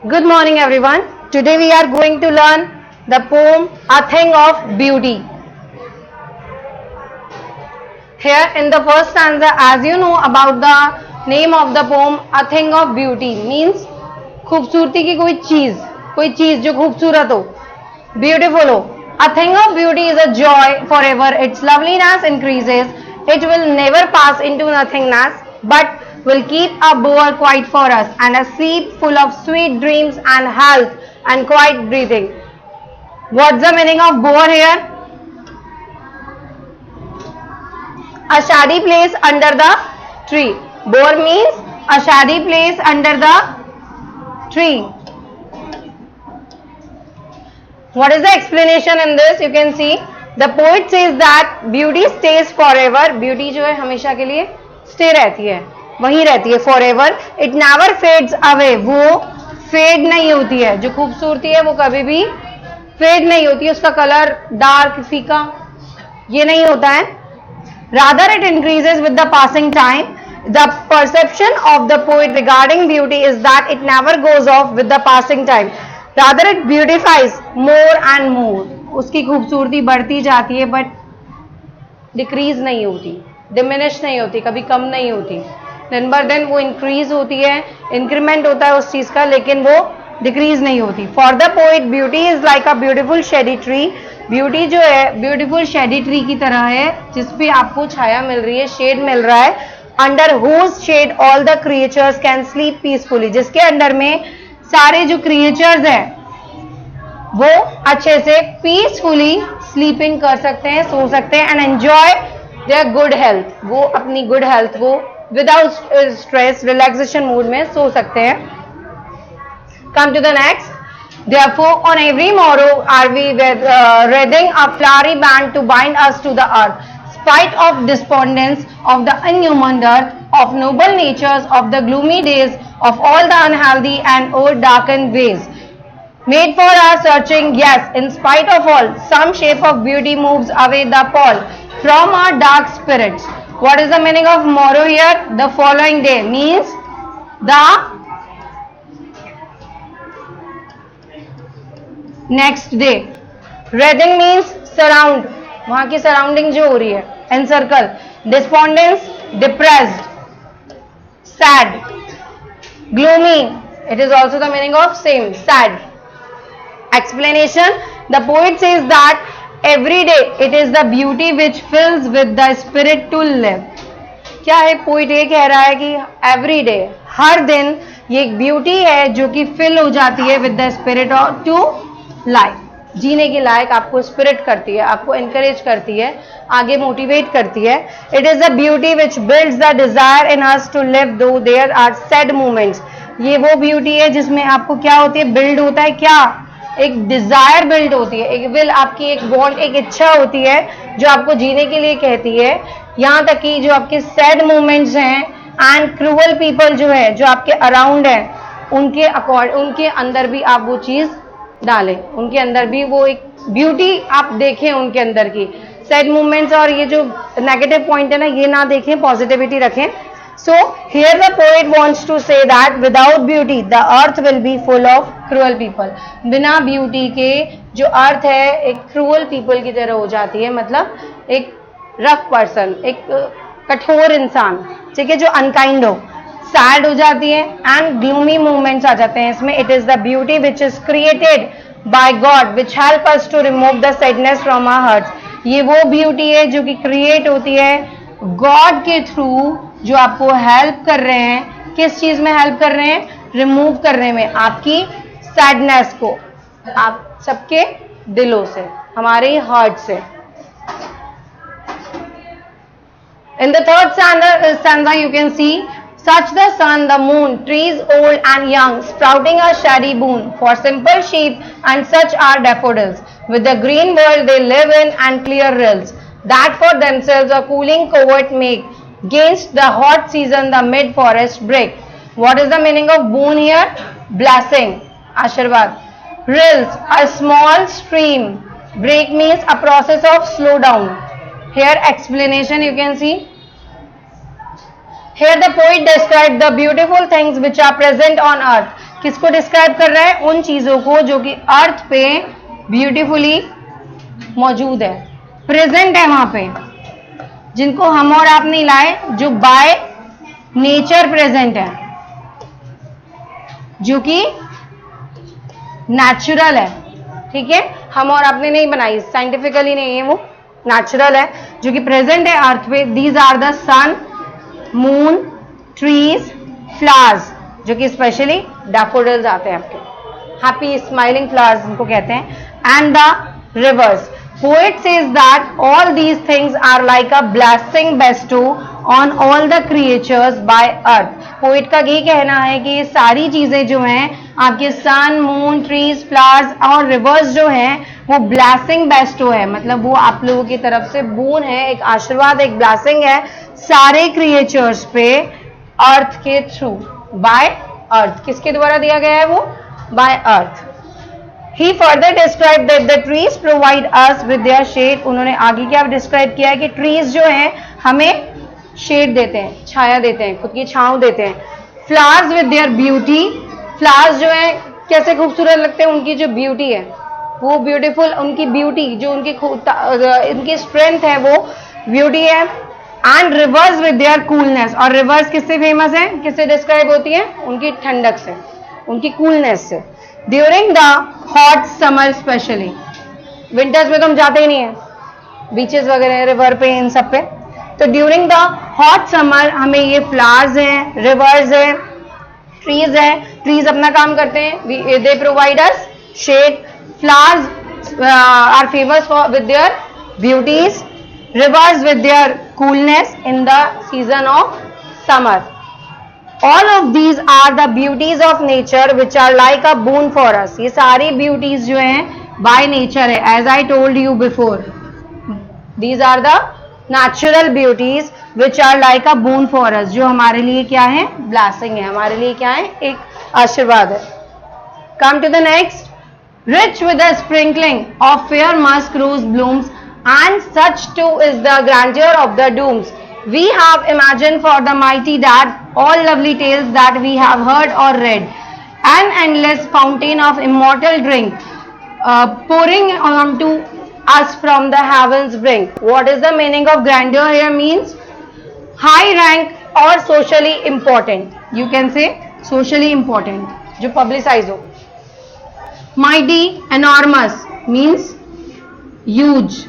Good morning, everyone. Today we are going to learn the poem A Thing of Beauty. Here in the first stanza, as you know about the name of the poem, A Thing of Beauty means खूबसूरती की कोई चीज जो खूबसूरत हो, beautiful हो. A thing of beauty is a joy forever. Its loveliness increases. It will never pass into nothingness, but will keep a bower quiet for us, and a sleep full of sweet dreams and health and quiet breathing. What's the meaning of bower here? A shady place under the tree. Bower means a shady place under the tree. What is the explanation in this? You can see the poet says that beauty stays forever. Beauty जो है हमेशा के लिए stay रहती है, वहीं रहती है forever. It never fades away. वो fade नहीं होती है. जो खूबसूरती है वो कभी भी fade नहीं होती है. उसका कलर डार्क फीका ये नहीं होता है. Rather it increases with the passing time. The perception of the poet regarding beauty is that it never goes off with the passing time. Rather it beautifies more and more. उसकी खूबसूरती बढ़ती जाती है बट डिक्रीज नहीं होती, diminish नहीं होती, कभी कम नहीं होती. दिन बर दिन वो इंक्रीज होती है, इंक्रीमेंट होता है उस चीज का, लेकिन वो डिक्रीज नहीं होती. For the poet beauty is like a beautiful shady tree. Beauty जो है ब्यूटीफुल शेडी ट्री की तरह है जिसपे आपको छाया मिल रही है, शेड मिल रहा है. Under whose shade all the creatures can sleep peacefully. जिसके अंडर में सारे जो क्रिएचर्स हैं वो अच्छे से पीसफुली स्लीपिंग कर सकते हैं, सो सकते हैं. And enjoy their good health. वो अपनी गुड हेल्थ को विदाउट स्ट्रेस रिलैक्सेशन मूड में सो सकते हैं. Come to the next. Therefore, on every morrow are we wreathing a flowery band to bind us to the earth. Spite of despondence, of the inhuman dirt, of noble natures, of the gloomy days, of all the unhealthy and o'er-darkened ways. Made for our searching, yes, in spite of all, some shape of beauty moves away the pall from our dark spirits. What is the meaning of morrow here? The following day means the next day. Reading means surround, वहां की surrounding जो हो रही है, encircle. Despondence depressed, sad. Gloomy, it is also the meaning of same, sad. Explanation. The poet says that every day it is the beauty which fills with the spirit to live. क्या है? Poet ये कह रहा है कि every day, हर दिन, ये एक ब्यूटी है जो कि फिल हो जाती है with the spirit of to life. जीने के लायक आपको स्पिरिट करती है, आपको एनकरेज करती है, आगे मोटिवेट करती है. It is the beauty which builds the desire in us to live though there are sad moments. ये वो ब्यूटी है जिसमें आपको क्या होती है? बिल्ड होता है क्या? एक डिजायर बिल्ड होती है, एक विल, आपकी एक बॉन्ड, एक इच्छा होती है जो आपको जीने के लिए कहती है. यहाँ तक कि जो आपके सैड मोमेंट्स हैं एंड क्रूअल पीपल जो है, जो आपके अराउंड है, उनके अंदर भी आप वो चीज डालें, उनके अंदर भी वो एक ब्यूटी आप देखें उनके अंदर की. सैड मूवमेंट्स और ये जो नेगेटिव पॉइंट है ना, ये ना देखें, पॉजिटिविटी रखें. So here the poet wants to say that without beauty the earth will be full of cruel people. बिना ब्यूटी के जो अर्थ है एक क्रूअल पीपल की तरह हो जाती है, मतलब एक रफ पर्सन, एक कठोर इंसान, ठीक है, जो अनकाइंड हो, सैड हो जाती है. एंड ग्लूमी मूवमेंट्स आ जाते हैं इसमें. It is the beauty which is created by God which help us to remove the sadness from our hearts. ये वो ब्यूटी है जो कि क्रिएट होती है गॉड के थ्रू, जो आपको हेल्प कर रहे हैं. किस चीज में हेल्प कर रहे हैं? रिमूव करने में आपकी सैडनेस को, आप सबके दिलों से, हमारे हार्ट से. In the third stanza you can see, such the sun, the moon, trees old and young, sprouting a shady boon, for simple sheep, and such are daffodils. With the green world they live in and clear rills, that for themselves a cooling covert make, against the hot season the mid forest break. What is the meaning of boon here? Blessing, Ashirwad. Rills, a small stream. Break means a process of slow down. Here explanation you can see. Here the poet described the beautiful things which are present on earth. किसको describe कर रहा है? उन चीजों को जो कि अर्थ पे ब्यूटीफुली मौजूद है, प्रेजेंट है वहां पे, जिनको हम और आप नहीं लाए, जो बाय नेचर प्रेजेंट है, जो कि नेचुरल है। ठीक है, हम और आपने नहीं बनाई, साइंटिफिकली नहीं है, वो नेचुरल है, जो कि प्रेजेंट है अर्थ पे। These are the sun, moon, trees, flowers, जो कि स्पेशली डैफोडिल्स आते हैं आपके, हैप्पी स्माइलिंग फ्लावर्स इनको कहते हैं, and the reverse. Poet says that all these things are like a blessing bestowed on all the creatures by earth. Poet का ये कहना है कि ये सारी चीजें जो हैं आपके सन, मून, ट्रीज, फ्लावर्स और रिवर्स जो हैं वो ब्लेसिंग बेस्टो है, मतलब वो आप लोगों की तरफ से बून है, एक आशीर्वाद, एक ब्लेसिंग है सारे क्रिएचर्स पे अर्थ के थ्रू, बाय अर्थ। किसके द्वारा दिया गया है वो? By earth. He further described that the trees provide us with their shade. उन्होंने आगे क्या डिस्क्राइब किया है कि ट्रीज जो हैं हमें शेड देते हैं, छाया देते हैं, खुद की छांव देते हैं। Flowers with their beauty, flowers जो हैं कैसे खूबसूरत लगते हैं, उनकी जो ब्यूटी है वो ब्यूटीफुल, उनकी ब्यूटी जो उनकी स्ट्रेंथ है वो ब्यूटी है। And reverse with their coolness, और रिवर्स किससे फेमस है, किससे डिस्क्राइब होती है? उनकी ठंडक से, उनकी कूलनेस से। During the hot summer specially, winters में तो हम जाते ही नहीं है बीचेस वगैरह, रिवर पे, इन सब पे, तो ड्यूरिंग द हॉट समर हमें ये फ्लावर्स हैं, रिवर्स है, ट्रीज है, ट्रीज अपना काम करते हैं, they provide us shade, flowers are famous for with their beauties, rivers with their coolness in the season of summer. All of these are the beauties of nature which are like a boon for us. ये सारी beauties जो हैं by nature है, as I told you before. These are the natural beauties which are like a boon for us. जो हमारे लिए क्या है? Blessing है, हमारे लिए क्या है? एक आशीर्वाद है। Come to the next. Rich with a sprinkling of fair musk rose blooms, and such too is the grandeur of the dooms. We have imagined for the mighty that all lovely tales that we have heard or read, an endless fountain of immortal drink, pouring onto us from the heavens brink. What is the meaning of grandeur here? Means high rank or socially important. You can say socially important, जो publicize हो. Mighty, enormous means huge.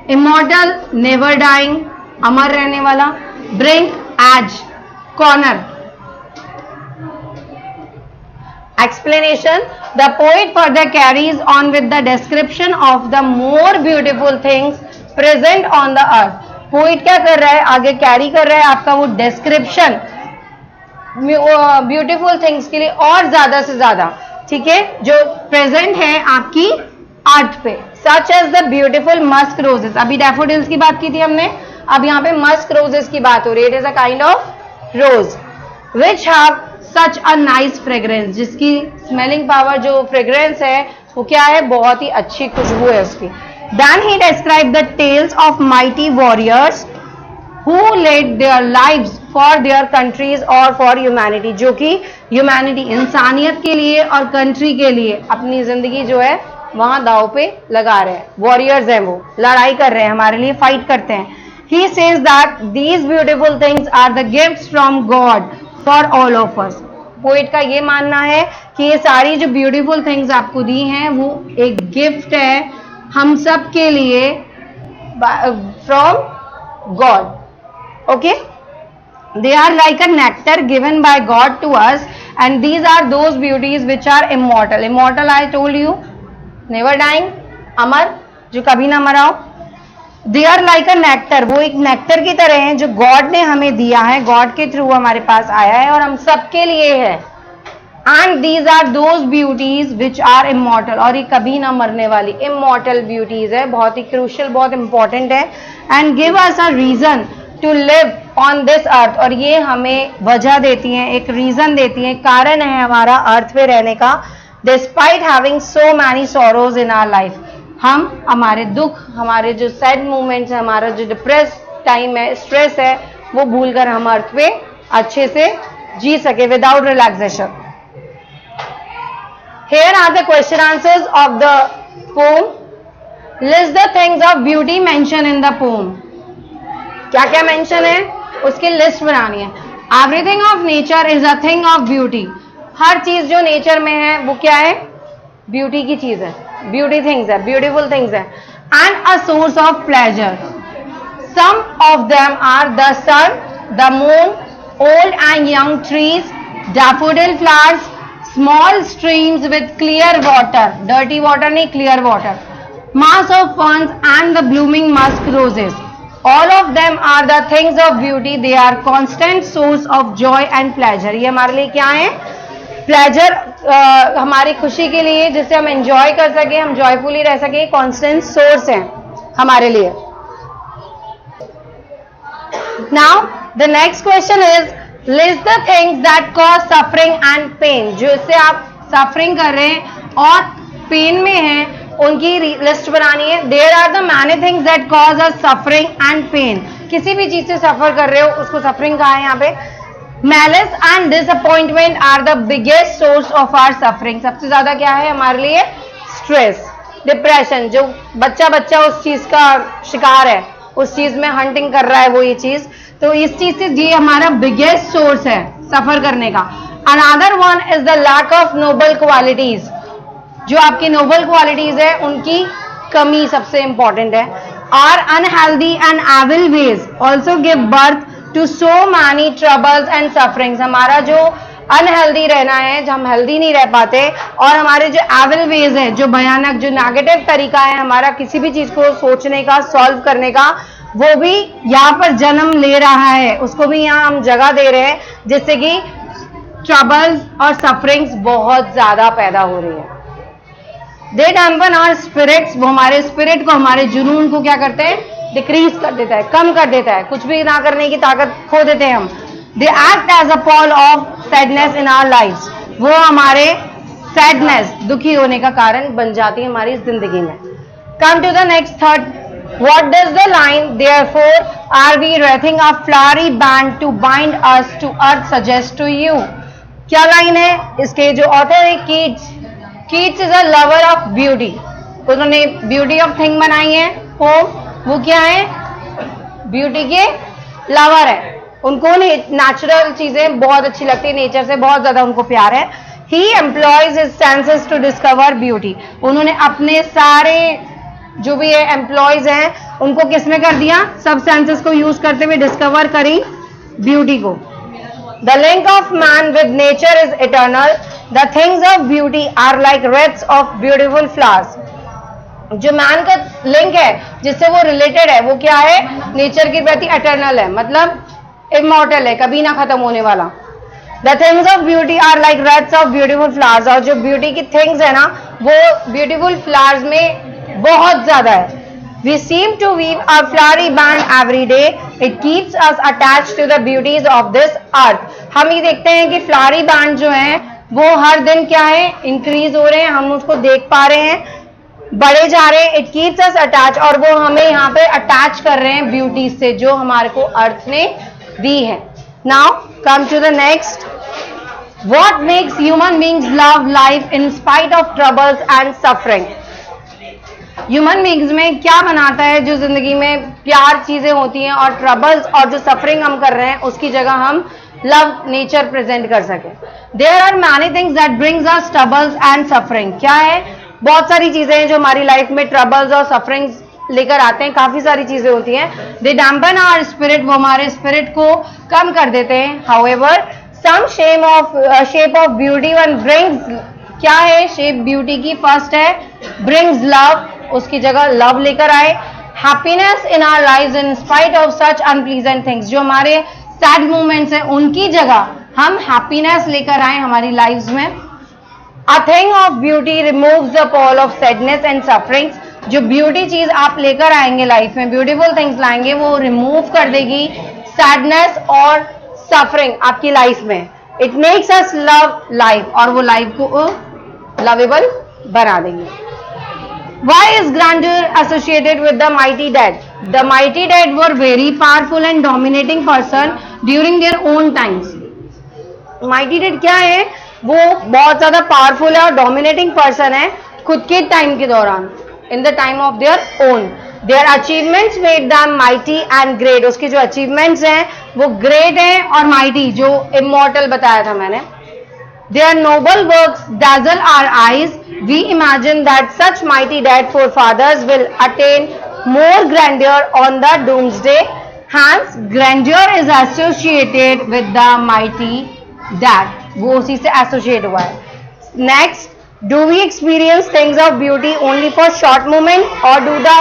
Immortal, never dying, अमर रहने वाला. Brink, edge, corner. Explanation. The poet further carries on with the description of the more beautiful things present on the earth. Poet क्या कर रहा है? आगे कैरी कर रहा है आपका वो डिस्क्रिप्शन ब्यूटीफुल थिंग्स के लिए और ज्यादा से ज्यादा, ठीक है, जो प्रेजेंट है आपकी अर्थ पे, such as the beautiful musk roses. अभी डैफोडिल्स की बात की थी हमने, अब यहाँ पे मस्क रोजेस की बात हो रही है. It is a kind of rose which have such a nice fragrance, जिसकी स्मेलिंग पावर, जो फ्रेग्रेंस है वो क्या है? बहुत ही अच्छी खुशबू है उसकी. Then he describe the tales of mighty warriors who laid their lives for their countries or for humanity, जो कि ह्यूमैनिटी, इंसानियत के लिए और कंट्री के लिए अपनी जिंदगी जो है वहां दाव पे लगा रहे हैं. वॉरियर्स हैं, वो लड़ाई कर रहे हैं, हमारे लिए फाइट करते हैं. He says that these beautiful things are the gifts from God for all of us. Poet का ये मानना है कि ये सारी जो ब्यूटीफुल थिंग्स आपको दी हैं वो एक गिफ्ट है हम सब के लिए from God. Okay, they are like a nectar given by God to us, and these are those beauties which are immortal. Immortal I told you, never dying, अमर, जो कभी ना मरा हो. They are like a nectar, वो एक nectar की तरह हैं जो गॉड ने हमें दिया है, गॉड के थ्रू हमारे पास आया है और हम सबके लिए है. And these are those beauties which are immortal, और ये कभी ना मरने वाली immortal beauties है, बहुत ही crucial, बहुत important है. And give us a reason to live on this earth, और ये हमें वजह देती हैं, एक रीजन देती हैं, कारण है हमारा अर्थ पे रहने का. Despite having so many sorrows in our life, हम हमारे दुख, हमारे जो सैड मोमेंट्स है, हमारा जो डिप्रेस टाइम है, स्ट्रेस है, वो भूलकर हम अर्थ पे अच्छे से जी सके without relaxation. Here are the question answers of the poem. List the things of beauty mentioned in the poem. क्या क्या मेंशन है उसकी लिस्ट बनानी है. Everything of nature is a thing of beauty. हर चीज जो नेचर में है वो क्या है? ब्यूटी की चीज है, ब्यूटी थिंग्स है, ब्यूटीफुल थिंग्स है. And a source of pleasure. Some of them are the sun, the moon, old and young trees, daffodil flowers, small streams with clear water, dirty water नहीं, clear water, mass of ferns and the blooming musk roses. All of them are the things of beauty. They are constant source of joy and pleasure. ये हमारे लिए क्या है? Pleasure, हमारी खुशी के लिए, जिससे हम एंजॉय कर सके, हम जॉयफुली रह सके, कॉन्स्टेंट सोर्स है हमारे लिए. Now the next question is list the things that cause suffering and pain. जो इससे आप सफरिंग कर रहे हैं और पेन में हैं उनकी लिस्ट बनानी है. There are the many things that cause us suffering and pain. किसी भी चीज से सफर कर रहे हो उसको सफरिंग कहा है यहाँ पे. Malice and disappointment are the biggest source of our suffering. सबसे ज्यादा क्या है हमारे लिए? Stress, depression. जो बच्चा उस चीज का शिकार है, उस चीज में हंटिंग कर रहा है वो ये चीज, तो इस चीज से ये हमारा बिगेस्ट सोर्स है सफर करने का. Another one is the lack of noble qualities. जो आपकी नोबल क्वालिटीज है उनकी कमी सबसे इंपॉर्टेंट है. Are unhealthy and evil ways also give birth to so many troubles and sufferings. हमारा जो अनहेल्दी रहना है, जो हम हेल्दी नहीं रह पाते, और हमारे जो एविल वेज है, जो भयानक, जो नेगेटिव तरीका है हमारा किसी भी चीज को सोचने का, सॉल्व करने का, वो भी यहाँ पर जन्म ले रहा है. उसको भी यहाँ हम जगह दे रहे हैं, जिससे कि ट्रबल्स और सफरिंग्स बहुत ज्यादा पैदा हो रही है. दे डैम्पन आवर स्पिरिट्स. वो हमारे स्पिरिट को, हमारे जुनून को क्या करते हैं? डिक्रीज कर देता है, कम कर देता है, कुछ भी ना करने की ताकत खो देते हैं हम. They act as a pall of sadness in our lifes. वो हमारे सैडनेस, दुखी होने का कारण बन जाती है हमारी जिंदगी में. Come to the next third. What does the line therefore are we wreathing a flowery band to bind us to earth suggest to you. क्या लाइन है इसके? जो ऑथर है Keats. Keats is a lover of beauty. उन्होंने beauty of thing बनाई है pome. वो क्या है? ब्यूटी के लवर है. उनको नेचुरल चीजें बहुत अच्छी लगती है, नेचर से बहुत ज्यादा उनको प्यार है. He employs his senses to discover beauty. उन्होंने अपने सारे जो भी है एम्प्लॉयज हैं उनको किसमें कर दिया? सब सेंसेस को यूज करते हुए डिस्कवर करी ब्यूटी को. The link of man with nature is eternal. The things of beauty are like reds of beautiful flowers. जो मैन का लिंक है, जिससे वो रिलेटेड है, वो क्या है? नेचर के प्रति इटर्नल है, मतलब इमॉर्टल है, कभी ना खत्म होने वाला. The things of beauty are like reds of beautiful flowers. और जो ब्यूटी की थिंग्स है ना, वो ब्यूटीफुल फ्लावर्स में बहुत ज्यादा है. We seem to weave a flowery band every day. It keeps us attached to the beauties of this earth. हम ये देखते हैं कि फ्लावरी बैंड जो है वो हर दिन क्या है? इंक्रीज हो रहे हैं, हम उसको देख पा रहे हैं, बढ़े जा रहे हैं. It keeps us attach. और वो हमें यहाँ पे अटैच कर रहे हैं ब्यूटी से जो हमारे को अर्थ ने दी है. Now come to the next. What makes human beings love life in spite of troubles and suffering. Human beings में क्या बनाता है जो जिंदगी में प्यार चीजें होती हैं और ट्रबल्स और जो सफरिंग हम कर रहे हैं उसकी जगह हम लव, नेचर प्रेजेंट कर सके. There are many things that brings us troubles and suffering. क्या है? बहुत सारी चीजें हैं जो हमारी लाइफ में ट्रबल्स और सफरिंग्स लेकर आते हैं. काफी सारी चीजें होती हैं. They dampen our spirit. वो हमारे स्पिरिट को कम कर देते हैं. However some shape of beauty one brings. क्या है शेप ब्यूटी की? फर्स्ट है ब्रिंग्स लव. उसकी जगह लव लेकर आए. Happiness in our lives in spite of such unpleasant things. जो हमारे सैड मोमेंट्स हैं उनकी जगह हम हैप्पीनेस लेकर आए हमारी लाइव्स में. A thing of beauty removes the pall of sadness and sufferings. जो ब्यूटी चीज आप लेकर आएंगे लाइफ में, ब्यूटीफुल थिंग्स लाएंगे, वो रिमूव कर देगी सैडनेस और सफरिंग आपकी लाइफ में. It makes us love life. और वो लाइफ को लवेबल बना देंगे. Why is grandeur associated with the mighty dead? The mighty dead were very powerful and dominating person during their own times. Mighty dead क्या है? वो बहुत ज्यादा पावरफुल है और डोमिनेटिंग पर्सन है खुद के टाइम के दौरान, in the time of their own. Their achievements made them mighty and great, उसके जो अचीवमेंट्स हैं वो ग्रेट हैं और माइटी, जो इमॉर्टल बताया था मैंने। Their noble works dazzle our eyes. We imagine that such mighty dead forefathers will attain more grandeur on the doomsday. Hence, grandeur is associated with the mighty dead. वो उसी से associate हुआ है. Next, do we experience things of beauty only for short moment or do they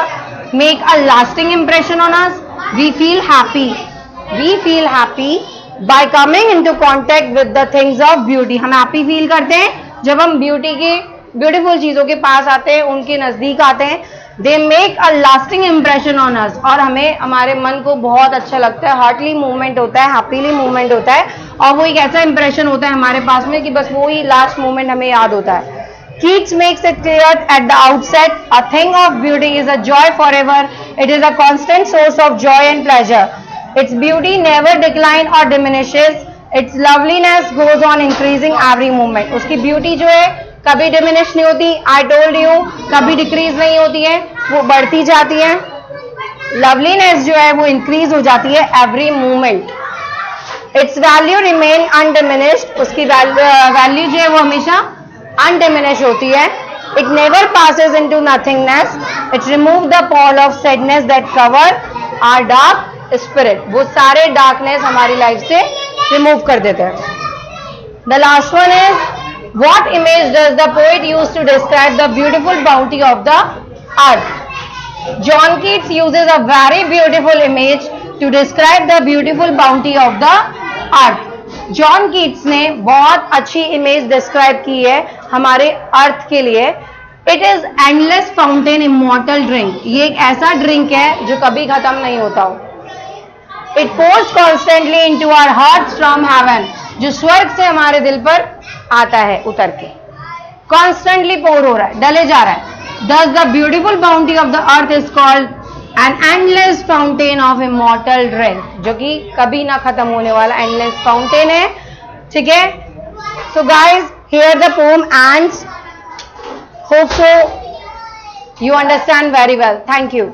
make a lasting impression on us? We feel happy. We feel happy by coming into contact with the things of beauty. हम happy feel करते हैं जब हम beautiful चीजों के पास आते हैं, उनके नजदीक आते हैं। They make a lasting impression on us, और हमें हमारे मन को बहुत अच्छा लगता है, हार्टली मूवमेंट होता है, हैप्पीली मूवमेंट होता है, और वो एक ऐसा इंप्रेशन होता है हमारे पास में कि बस वो ही लास्ट मोमेंट हमें याद होता है। Keats makes it clear at the outset, a thing of beauty is a joy forever. It is a constant source of joy and pleasure. Its beauty never declines or diminishes. Its loveliness goes on increasing every moment. उसकी beauty जो है कभी diminish नहीं होती, I told you, कभी decrease नहीं होती है, वो बढ़ती जाती है। लवलीनेस जो है वो इंक्रीज हो जाती है every moment. Its value remain undiminished, उसकी वैल्यू जो है वो हमेशा अनडिमिनिश होती है। It never passes into nothingness, it remove the pall of sadness that cover our dark spirit, वो सारे डार्कनेस हमारी लाइफ से रिमूव कर देते हैं। The last one is, what image does the poet use to describe the beautiful bounty of the earth? John Keats uses a very beautiful image to describe the beautiful bounty of the earth. John Keats ने बहुत अच्छी image describe की है हमारे अर्थ के लिए। It is endless fountain immortal drink, ये एक ऐसा ड्रिंक है जो कभी खत्म नहीं होता हो। It pours constantly into our hearts from heaven, जो स्वर्ग से हमारे दिल पर आता है उतर के, कॉन्स्टेंटली पोर हो रहा है, डले जा रहा है। दस the beautiful bounty of the earth is called an endless fountain of immortal drink, जो कि कभी ना खत्म होने वाला एंडलेस फाउंटेन है। ठीक है, so guys here the poem ends, hope so you understand very well. Thank you.